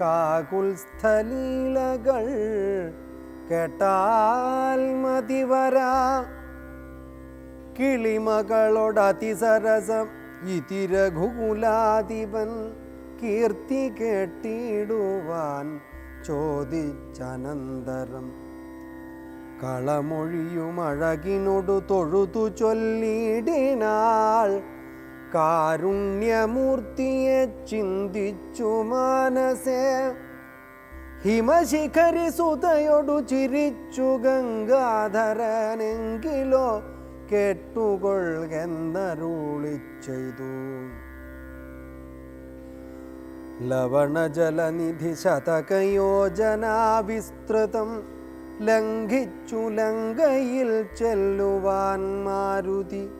കാകുൽസ്ഥലീലകൾ കേട്ടാൽ മതിവരാ. കിളിമകളോടതിസരസം ഇതി രഘുകുലാധിപൻ കീർത്തി കേട്ടിടുവാൻ ചോദിച്ചനന്തരം കളമൊഴിയുമഴകിനോടു തൊഴുതു ചൊല്ലിടിനാൾ. കാരുണ്യമൂർത്തിയെ ചിന്തിച്ചു മനസേ ഹിമശിഖരി സുതയോടു ചിരിച്ചു ഗംഗാധരനെങ്കിലോ കേട്ടുകൊള്ളുന്നരുളി ചെയ്തു. ലവണജലനിധി ശതകയോജനാ വിസ്തൃതം ലംഘിച്ചു ലങ്കയിൽ ചെല്ലുവാൻ മാരുതി.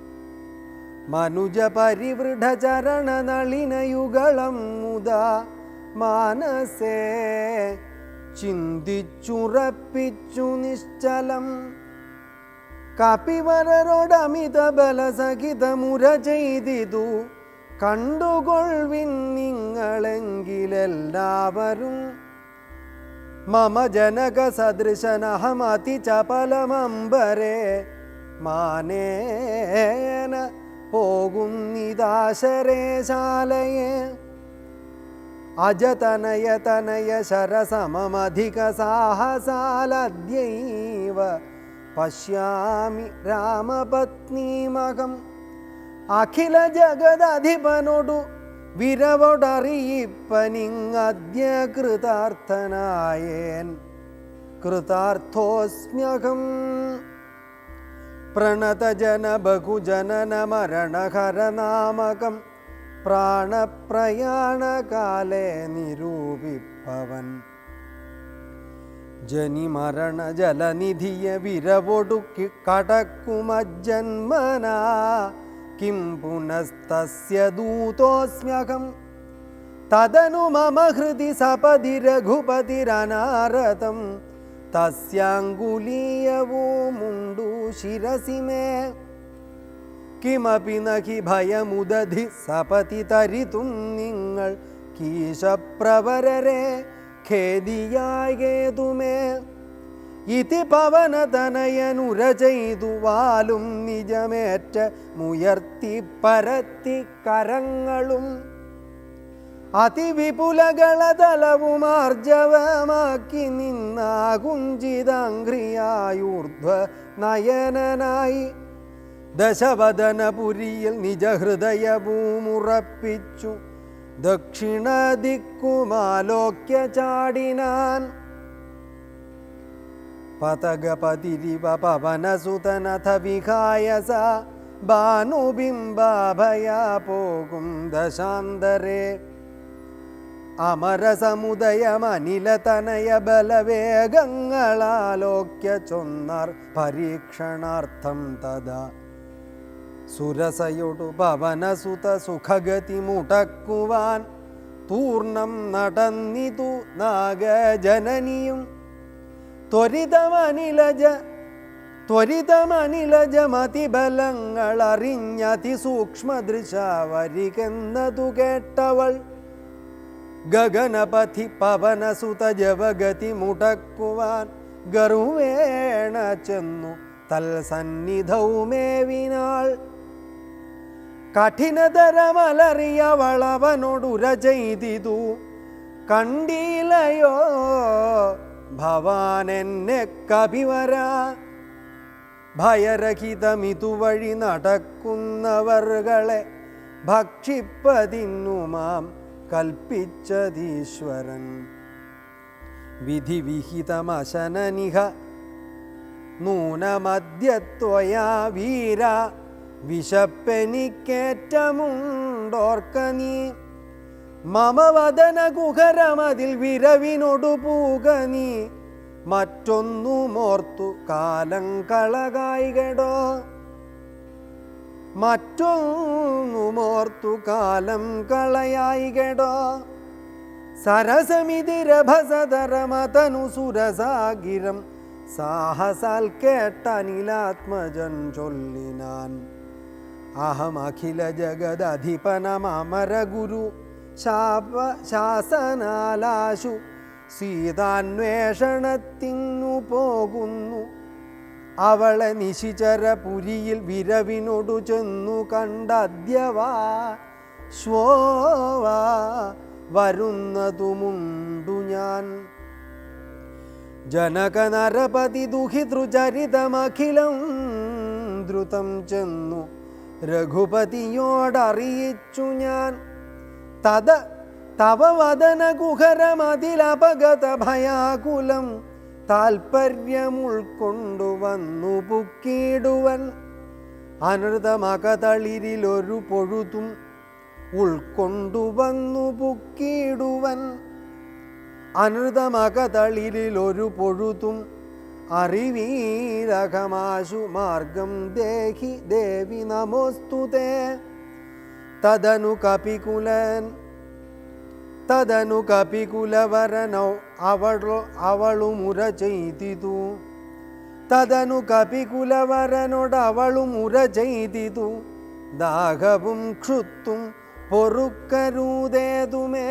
മനുജ പരിവൃഢചരണ നളിനയുഗളം മുദാ മാനസേ ചിന്തിച്ചുറപ്പിച്ചു നിശ്ചലം. കപിവരരോടമിത ബലസഹിതമുര ചെയ്തിതു കണ്ടുകൊള്ളിൻ നിങ്ങളെങ്കിലെല്ലാവരും. മമ ജനക സദൃശനഹമതി ചപലമംബരേ മാനേന പോകുന്നിതാശരേശാലയെ. അജതനയ തനയ ശരസമമധിക സാഹസാലദ്യൈവ പശ്യാമി രാമപത്നീമകം. അഖില ജഗദധിപനോടു വിരവോടറിയിപ്പനിങ്ങദ്യ കൃതാർത്ഥനായേൻ കൃതാർത്ഥോസ്മ്യഹം. പ്രണതജന ബഹുജനന മരണഹരനാമകം പ്രാണപ്രയാണകാലേ നിരൂപിപ്പവൻ. ജനിമരണ ജലനിധിയ വിരവൊടു കടക്കുമജ്ജന്മനാ കിം പുനസ്തസ്യ ദൂതോസ്മ്യഹം. തദനു മമ ഹൃദി സപതി രഘുപതിരനാരതം തസ്യാങ്കുലീയവുമുണ്ടു ശിരസി മേ. കിമപി നഹി ഭയമുദധി സപതി തരിതും നിങ്ങൾ കീശപ്രവരരെ ഖേദിയായേതുമേ. ഇതി പവനതനയനുര ചെയ്തു വാലും നിജമേറ്റ മുയർത്തി പരത്തി കരങ്ങളും അതിവിപുലകളതലവുമാർജവമാക്കി നിന്നാകുഞ്ചിതാംഘ്രിയായൂർധ്വ നയനനായി. ദശവദനപുരിയിൽ നിജഹൃദയഭൂമുറപ്പിച്ചു ദക്ഷിണദിക്കുമാലോക്യ ചാടിനാൻ. പതകപതിരിവ പവനസുതനഥ വിഹായസ ഭാനുബിംബാഭയാ പോകും ദശാന്തരേ. അമരസമുദയമനിലതനയ ബലവേഗങ്ങളാലോക്യ ചൊന്നാർ പരീക്ഷണാർത്ഥം തഥാ. സുരസയൊടു പവനസുത സുഖഗതി മുടക്കുവാൻ പൂർണ്ണം നടന്നിതു നാഗജനനിയും. ത്വരിതമനിലജ മതിബലങ്ങളറിഞ്ഞതിസൂക്ഷ്മദൃശ വരികെന്നതു കേട്ടവൾ. ഗഗനപഥി പവനസുത ജവഗതി മുടക്കുവാൻ ഗർവേണ ചെന്നു തൽസന്നിധൗമേവിനാൾ. കഠിനതരമലറിയവളവനോടുര ചെയ്തിതു കണ്ടീലയോ ഭവാനെന്നെ കപിവരാ. ഭയരഹിതമിതുവഴി നടക്കുന്നവർകളെ ഭക്ഷിപ്പതിന്നു മാം കൽപ്പിച്ചതീശ്വരൻ. വിധിവിഹിതമശനനിഹ നൂനമദ്യത്വയാ വീര. വിശപ്പെനിക്കേറ്റമുണ്ടോർക്ക നീ. മമ വദന കുഹരമതിൽ വിരവിനൊടു പൂക നീ. മറ്റൊന്നുമോർത്തു കാലം കളകായികടോ. മറ്റൊന്നുമോർത്തു കാലം കളയായികടോ. സരസമിതിരഭസതരമതനു സുരസാഗിരം സാഹസാൽ കേട്ടനിലാത്മജൻ ചൊല്ലിനാൻ. അഹമഖില ജഗദധിപനമര ഗുരു ശാസനാലാശു സീതാന്വേഷണത്തിനു പോകുന്നു. അവളെ നിശിചരപുരിയിൽ വിരവിനോടു ചെന്നു കണ്ടദ്യവാ ശ്വോവാ വരുന്നതുമുണ്ടു ഞാൻ. ജനകനരപതി ദുഹിതൃചരിതമഖിലം ദ്രുതം ചെന്നു രഘുപതിയോടറിയിച്ചു ഞാൻ. തവ വദന കുഹരമതിലപഗത ഭയാകുലം താൽപര്യമുൾക്കൊണ്ടുവന്നു പുക്കിടുവൻ. അനൃതമകതളിരിലൊരു പൊഴുതും ഉൾക്കൊണ്ടുവന്നു പുക്കിടുവൻ. അനൃതമകതളിരിലൊരു പൊഴുതും അറിവീരകമാശു മാർഗം ദേഹി ദേവി നമോസ്തുതേ. തദനു കപികുലവരനോ അവളുമുര ചെയ്തിതു. തദനു കപികുലവരനോടവളുമുര ചെയ്തിതു. ദാഹവും ക്ഷുത്തും പൊറുക്കരുതേതുമേ.